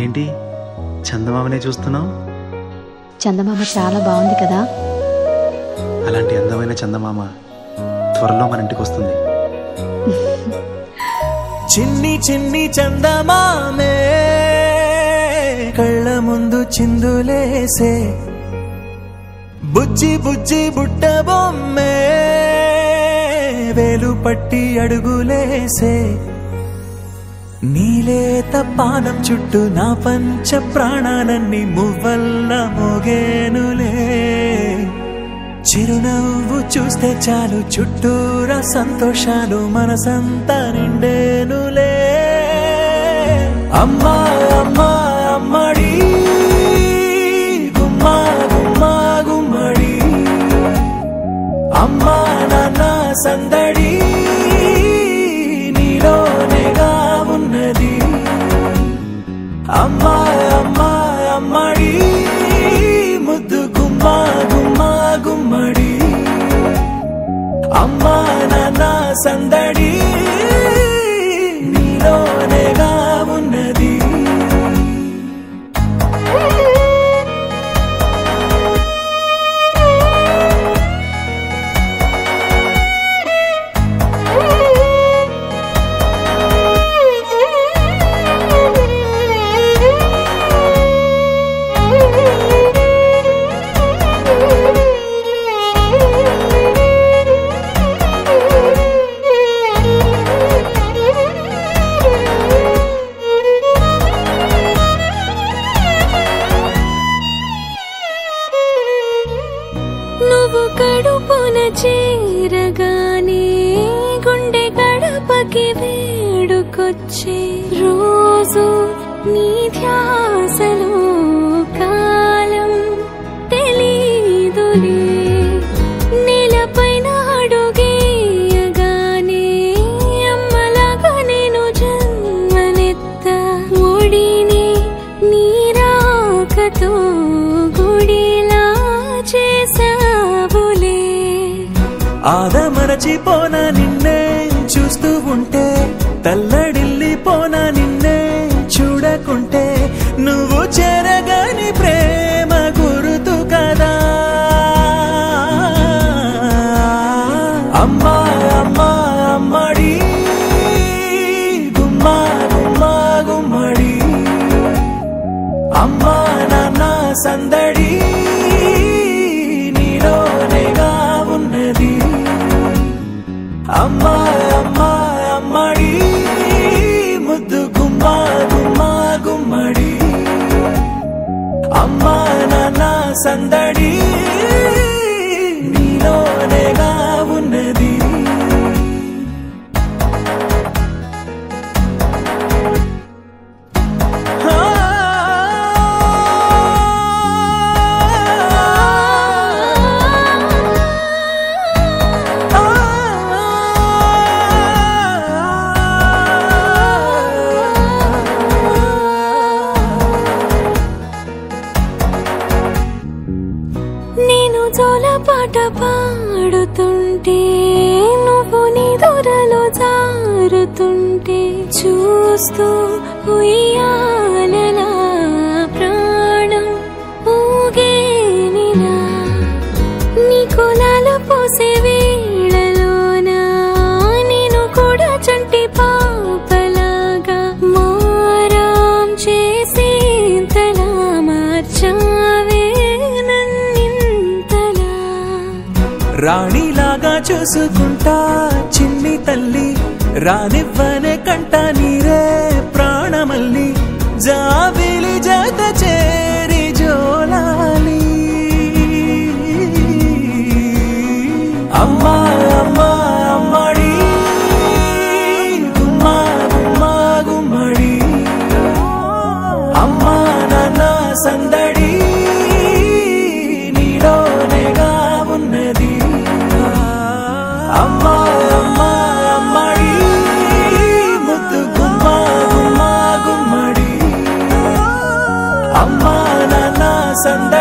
ఏంటి చందమామనే చూస్తున్నావు? చందమామ చాలా బాగుంది కదా. అలాంటి అందమైన చందమామ త్వరలో మన ఇంటికి వస్తుంది. చిన్ని చిన్ని చందమామే కళ్ళ ముందు చిందులేసే, బుజ్జి బుజ్జి బుట్ట బొమ్మే వేలు పట్టి అడుగులేసే, నీలేత పానం చుట్టూ నా పంచ ప్రాణాలన్నీ మువ్వల్ల మోగేనులే. చిరునవ్వు చూస్తే చాలు చుట్టూరా సంతోషాలు మనసంతా నిండేనులే. అమ్మా అమ్మా అమ్మడి గుమ్మా గుమ్మా గుమ్మడి, అమ్మా నాన్న సందడి నీలోనేగా ఉన్నది. అమ్మా అమ్మా అమ్మడి ముద్దు గుమ్మా గుమ్మా గుమ్మడి, అమ్మా నాన్న సందడి నీలోనేగా ఉన్నది. నువ్వు కడుపున చేరగానే గుండె గడపకి వేడుకొచ్చే, రోజు నీ ధ్యాసలో కాలం తెలీదులే. నేలపైన అడుగేయగానే అమ్మలాగా నేను జన్మనెత్త, ఒడిని నీ రాకతో గుడిలా చేసావులే. ఆదమరచిపోనా నిన్నే చూస్తూ ఉంటే, తల్లడిల్లిపోనా నిన్నే చూడకుంటే, నువ్వు చెరగని ప్రేమ గురుతు కదా. అమ్మా అమ్మా అమ్మడి గుమ్మా గుమ్మా గుమ్మడి, అమ్మా నాన్న సందడి నీలోనేగా ఉన్నది. అమ్మా అమ్మా అమ్మడి ముద్దు గుమ్మా గుమ్మా గుమ్మడి, అమ్మా నాన్న సందడి నీలోనేగా ఉన్నది. నేను జోలపాట పాడుతుంటే, నువ్వు నీ దూరలో జారుతుంటే, చూస్తూ ఉయ్యాలలా ప్రాణం ఊగేనిలా. నీ కులాలు పోసే వేళలోనా నేను కూడా చంటి పాపలాగా మారాం చేసేంతలా మార్చావే నన్నింతలా. రాణిలాగా చూసుకుంటా చిన్ని తల్లి, రానివ్వనే కంట నీరే ప్రాణమల్లి, జాబిలి జత చేరి జోలాలి. అమ్మా అమ్మా అమ్మడి గుమ్మా గుమ్మా గుమ్మడి, అమ్మా నాన్న సందడి నీలోనేగా ఉన్నది. అమ్మా అమ్మా అమ్మడి ముద్దు గుమ్మా గుమ్మా గుమ్మడి, అమ్మా నాన్న సందడి